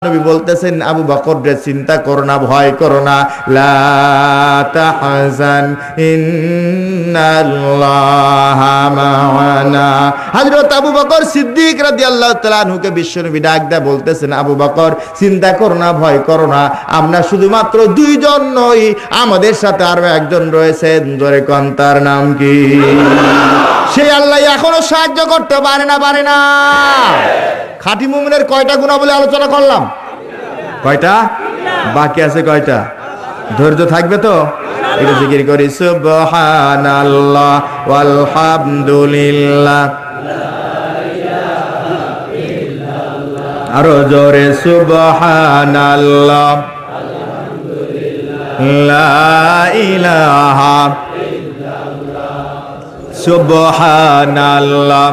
নবী বলতেছেন আবু বকর রে চিন্তা করো না, ভয় করো না, লা তাহজান ইন্নাল্লাহা মা'ানা। হযরত আবু বকর সিদ্দিক রাদিয়াল্লাহু তাআলা আনহুকে বিশ্বনবী ডাক দেয়া বলতেছেন, আবু বকর চিন্তা করো না, ভয় করো না, আমরা শুধুমাত্র দুইজন নই, আমাদের সাথে আরো একজন রয়েছেন। জোরে কোন তার নাম কি? সেই আল্লাহ এখনো সাহায্য করতে পারে না, পারে না। খাঁটি মুমিনের কয়টা গুণাবলী আলোচনা করলাম? কয়টা? বাকি আছে কয়টা? ধৈর্য থাকবে তো? একটু জিকির করি, সুবহানাল্লাহ ওয়াল হামদুলিল্লাহ, আরো জোরে সুবহানাল্লাহ, লা ইলাহা সুবহানাল্লাহ,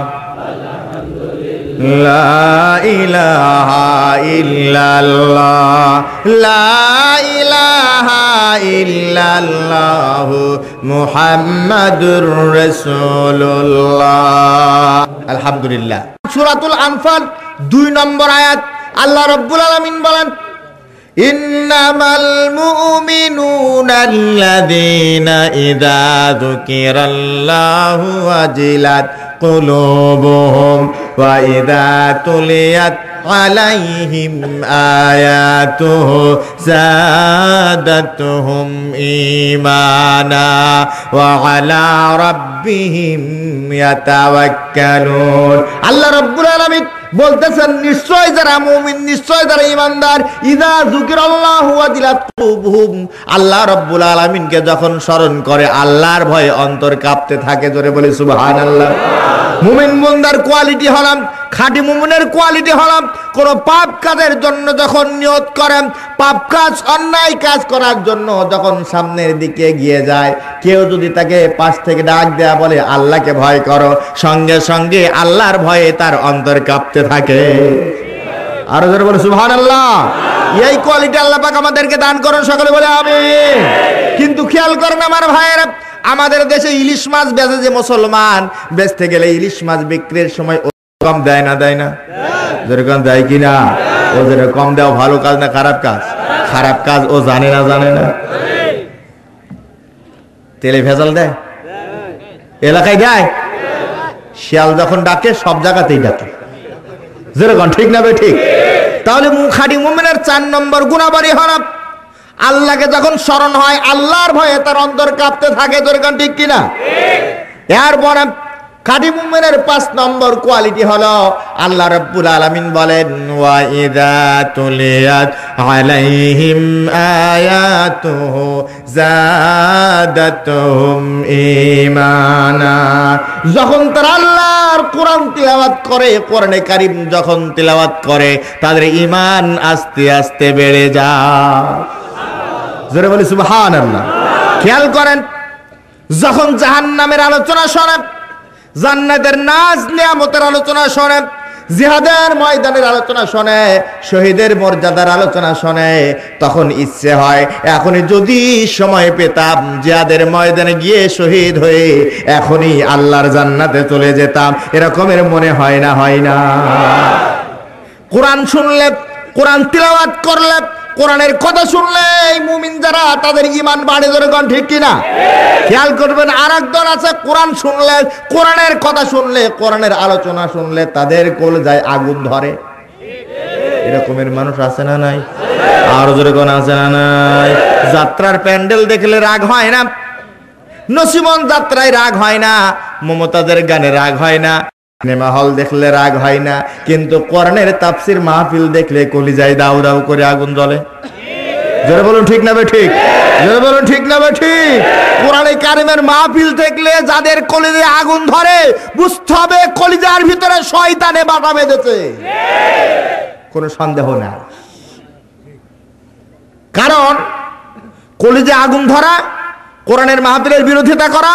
লা ইলাহা ইল্লাল্লাহ, লা ইলাহা ইল্লাল্লাহু মুহাম্মাদুর রাসূলুল্লাহ। আলহামদুলিল্লাহ। সূরাতুল আনফাল 2 নম্বর আয়াত আল্লাহ রাব্বুল আলামিন বলেন, ইন্নামাল মুমিনুনা আল্লাযীনা ইযা যুকিরাল্লাহু ওয়াজিলাত কুলুবুহুম ওয়া ইযা তুলিয়াত আলাইহিম আয়াতুহু যাদাতুহুম ঈমানা ওয়া আলা রাব্বিহিম ইয়াতাওয়াক্কালুন। আল্লাহ রাব্বুল আলামিন বলতেছেন, নিশ্চয় যারা মুমিন, নিশ্চয় যারা ঈমানদার, ইযা যুকিরাল্লাহু ওয়াজিলাত কুলুবুহুম, আল্লাহ রাব্বুল আলামিনকে যখন স্মরণ করে আল্লাহর ভয়ে অন্তর কাঁপতে থাকে। জোরে বলি সুবহানাল্লাহ। মুমিন মুন্দার কোয়ালিটি হলাম, খাঁটি মুমিনের কোয়ালিটি হলাম, কোন পাপ কাজের জন্য যখন নিয়ত করেন, পাপ কাজ অন্যায় কাজ করার জন্য যখন সামনের দিকে এগিয়ে যায়, কেউ যদি তাকে পাশ থেকে ডাক দেয়া বলে আল্লাহকে ভয় করো, সঙ্গে সঙ্গে আল্লাহর ভয়ে তার অন্তর কাঁপতে থাকে। আরো জোরে বলে সুবহানাল্লাহ। এই কোয়ালিটি আল্লাহ পাক আমাদেরকে দান করুন, সকলে বলে আমিন। কিন্তু খেয়াল করেন আমার ভাইয়েরা, আমাদের দেশে ইলিশ মাছ বেচে যে মুসলমান, বেচতে গেলে ইলিশ মাছ বিক্রির সময় কম দেয় না, দেয় না? যেরকম দেয় কিনা? ও যেরকম দেওয়া ভালো কাজ না খারাপ কাজ? খারাপ কাজ ও জানে না, জানে না? তেলে ভেজাল দেয়, এলাকায় দেয়, শিয়াল যখন ডাকে সব জায়গাতেই ডাকে। যেরকম ঠিক না বে ঠিক? তাহলে খাঁটি মুমিনের 4 নম্বর গুণাবলী হলো আল্লাহকে যখন স্মরণ হয় আল্লাহর ভয়ে তার অন্তর কাঁপতে থাকে। যেরকম ঠিক কিনা? এরপরে খাঁটি মুমিনের 5 নম্বর কোয়ালিটি হলো আল্লাহ রাব্বুল আলামিন বলেন, ওয়া ইযা তুলিয়াত আলাইহিম আয়াতুহু যাদাতুহুম ঈমানা। যখন তারা আল্লাহর কোরআন তিলাওয়াত করে, কোরআনে কারীম যখন তিলাওয়াত করে, তাদের ঈমান আস্তে আস্তে বেড়ে যায়। জোরে বলি সুবহানাল্লাহ। খেয়াল করেন, যখন জাহান্নামের আলোচনা শোনেন, জান্নাতের নাজ নিয়ামতের আলোচনা শোনে, জিহাদের ময়দানের আলোচনা শোনে, শহীদের মর্যাদার আলোচনা শোনে, তখন ইচ্ছে হয় এখনই যদি সময় পেতাম জিহাদের ময়দানে গিয়ে শহীদ হয়ে এখনই আল্লাহর জান্নাতে চলে যেতাম। এরকমের মনে হয় না, হয় না? কোরআন শুনলে, কোরআন তিলাওয়াত করলে, কোরআনের কথা শুনলে এই মুমিন যারা তাদের ঈমান বাড়ে। যেরকম ঠিক কিনা? খেয়াল করবেন, আরেকজন আছে কোরআন শুনলে, কোরআনের কথা শুনলে, কোরআনের আলোচনা শুনলে তাদের কলিজায় আগুন ধরে। এরকমের মানুষ আছে না নাই? আর যেরকম আছে না নাই? যাত্রার প্যান্ডেল দেখলে রাগ হয় না, নসিমন যাত্রায় রাগ হয় না, মমতাজের গানে রাগ হয় না, সিনেমা হল দেখলে রাগ হয় না, কিন্তু কোরআনের তাফসীর মাহফিল দেখলে কলিজায় দাউ দাউ করে আগুন জ্বলে। জোরে বলুন ঠিক না বে ঠিক? জোরে বলুন ঠিক না বে ঠিক? কোরআনে কারিমের মাহফিল দেখলে যাদের কলিজায় আগুন ধরে, বুঝতে হবে কলিজার ভিতরে শয়তানে বাধা বেঁধেছে, কোনো সন্দেহ না। কারণ কলিজায় আগুন ধরা, কোরআনের মাহফিলের বিরোধিতা করা,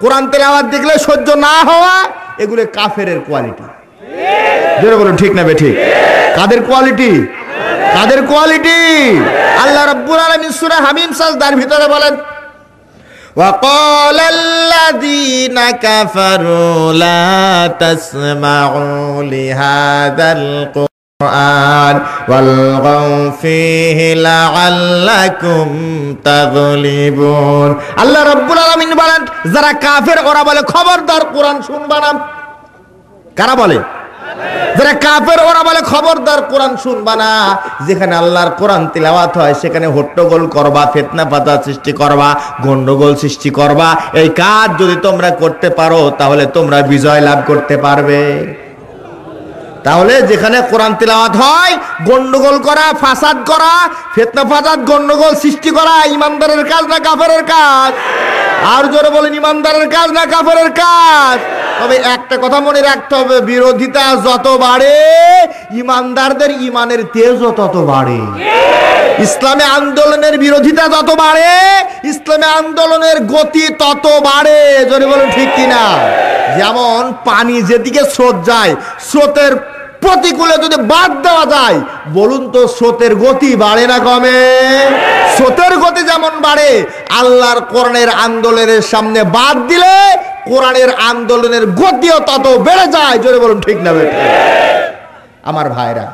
কোরআন তেলাওয়াত দেখলে সহ্য না হওয়া, এগুলো কাফেরের কোয়ালিটি। জোরে বলুন ঠিক না বে ঠিক? কাদের কোয়ালিটি? কাদের কোয়ালিটি? আল্লাহ রাব্বুল আলামিন সূরা হামিম সাজদার ভিতরে বলেন, وقال الذين كفروا لا تسمعوا لهذا القرآن ওয়ালগাউ ফীহি লাআল্লাকুম তাগলিবুন। আল্লাহ রাব্বুল আলামিন বলেন, যারা কাফের ওরা বলে খবরদার কোরআন শুনবা না। কারা বলে? যারা কাফের ওরা বলে খবরদার কোরআন শুনবা না। যেখানে আল্লাহর কোরআন তিলাওয়াত হয় সেখানে হট্টগোল করবা, ফিতনা ফাসাদ সৃষ্টি করবা, গন্ডগোল সৃষ্টি করবা। এই কাজ যদি তোমরা করতে পারো তাহলে তোমরা বিজয় লাভ করতে পারবে। তাহলে যেখানে কোরআন তিলাওয়াত হয় গন্ডগোল করা, ফাসাদ করা, ফিতনা ফাসাদ গন্ডগোল সৃষ্টি করা ইমানদারের কাজ না কাফেরের কাজ? আর জোরে বলেন, ইমানদারের কাজ না কাফেরের কাজ? তবে একটা কথা মনে রাখতে হবে, বিরোধিতা যত বাড়ে ইমানদারদের ইমানের তেজও তত বাড়ে। ইসলামী আন্দোলনের বিরোধিতা যত বাড়ে ইসলামী আন্দোলনের গতি তত বাড়ে। জোরে বলেন ঠিক কিনা? যেমন পানি যেদিকে স্রোত যায়, স্রোতের প্রতিকূলে যদি বাদ দেওয়া যায়, বলুন তো স্রোতের গতি বাড়ে না কমে? স্রোতের গতি যেমন বাড়ে, আল্লাহর কোরআনের আন্দোলনের সামনে বাদ দিলে কোরআনের আন্দোলনের গতিও তত বেড়ে যায়। জোরে বলুন ঠিক না বেঠিক? আমার ভাইরা,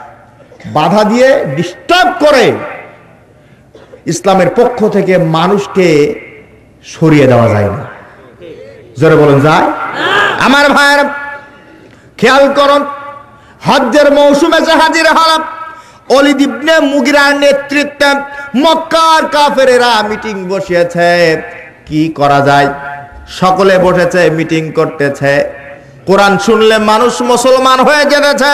বাধা দিয়ে ডিস্টার্ব করে ইসলামের পক্ষ থেকে মানুষকে সরিয়ে দেওয়া যায় না। জোরে বলুন যায়? আমার ভাইরা খেয়াল করুন, হজ্জের মৌসুমে যে হাজির হলাম, ওলীদ ইবনে মুগিরার নেতৃত্বে মক্কার কাফেরেরা মিটিং বসিয়েছে। কি করা যায়? সকলে বসেছে, মিটিং করতেছে। কোরআন শুনলে মানুষ মুসলমান হয়ে যেতেছে,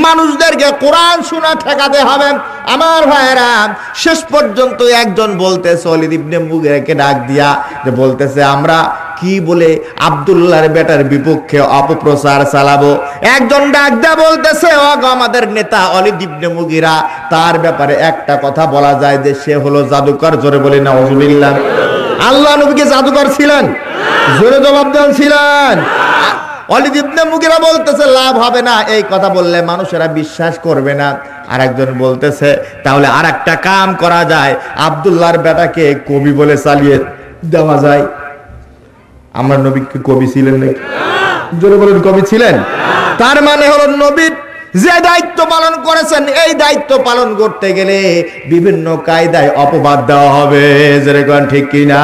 মানুষদেরকে কোরআন শোনা ঠেকাতে হবে। আমার ভাইয়েরা, শেষ পর্যন্ত একজন বলতেছে, ওলীদ ইবনে মুগিরাকে ডাক দিয়া যে বলতেছে, আমরা কি বলে আব্দুল্লাহর বেটার বিপক্ষে অপপ্রচার চালাবো। একজন ডাক দেয়া বলতেছে, ও আমাদের নেতা ওলীদ ইবনে মুগিরা, তার ব্যাপারে একটা কথা বলা যায় যে সে হলো জাদুকর। জোরে বলি নাউজুবিল্লাহ। আল্লাহ নবীকে জাদুকর ছিলেন? জোরে জবাব দেন, ছিলেন? ওলীদ ইবনে মুগিরা বলতেছে লাভ হবে না, এই কথা বললে মানুষেরা বিশ্বাস করবে না। আর একজন বলতেছে তাহলে আর একটা কাম করা যায়, আব্দুল্লাহর বেটাকে কবি বলে চালিয়ে দেওয়া যায়। আমার নবী কি কবি ছিলেন নাকি? জোরে বলুন, কবি ছিলেন? তার মানে হলো নবী যে দায়িত্ব পালন করেছেন, এই দায়িত্ব পালন করতে গেলে বিভিন্ন কায়দায় অপবাদ দেওয়া হবে। যেরকম ঠিক কিনা?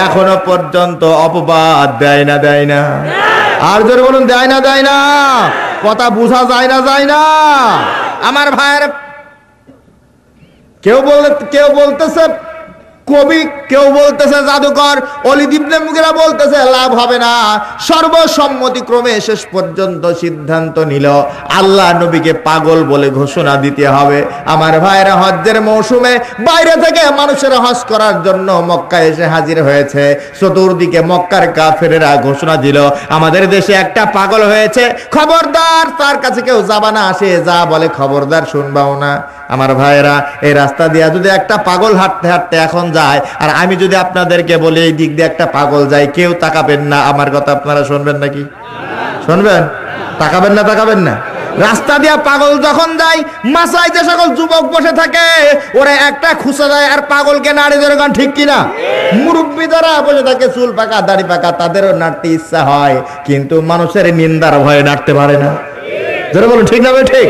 এখনো পর্যন্ত অপবাদ দেয় না, দেয় না? আর জোরে বলুন, দেয় না, দেয় না? কথা বোঝা যায় না, যায় না? আমার ভাইয়ের, কেউ বলতেছে কবি, কেউ বলতেছে জাদুকর, ওলীদ ইবনে মুগিরা বলতেছে লাভ হবে না। সর্বসম্মতিক্রমে শেষ পর্যন্ত সিদ্ধান্ত নিল আল্লাহ নবীকে পাগল বলে ঘোষণা দিতে হবে। আমার ভাইরা, হজ্জের মৌসুমে বাইরে থেকে মানুষের হজ করার জন্য মক্কা এসে হাজির হয়েছে। চতুর্দিকে মক্কার কাফেরেরা ঘোষণা দিল, আমাদের দেশে একটা পাগল হয়েছে, খবরদার তার কাছে কেউ যাবা না। আসে যা বলে খবরদার শুনবাও না। আমার ভাইরা, এই রাস্তা দিয়ে যদি একটা পাগল হাঁটতে হাঁটতে এখন যায়, আর আমি যদি আপনাদেরকে বলি এই দিক দিয়ে একটা পাগল যায়, কেউ তাকাবেন না। আমার কথা আপনারা শুনবেন নাকি? শুনবেন? তাকাবেন না? তাকাবেন না? রাস্তা দিয়া পাগল যখন যায়, মাসায় যে সকল যুবক বসে থাকে ওরা একটা খুঁজে যায় আর পাগলকে নাড়ে ধরে। গান ঠিক কিনা? মুরব্বী যারা বসে থাকে, চুল পাকা দাড়ি পাকা, তাদেরও নাড়তে ইচ্ছা হয়, কিন্তু মানুষের নিন্দার ভয়ে নাড়তে পারে না। যারা বলো ঠিক না? ঠিক।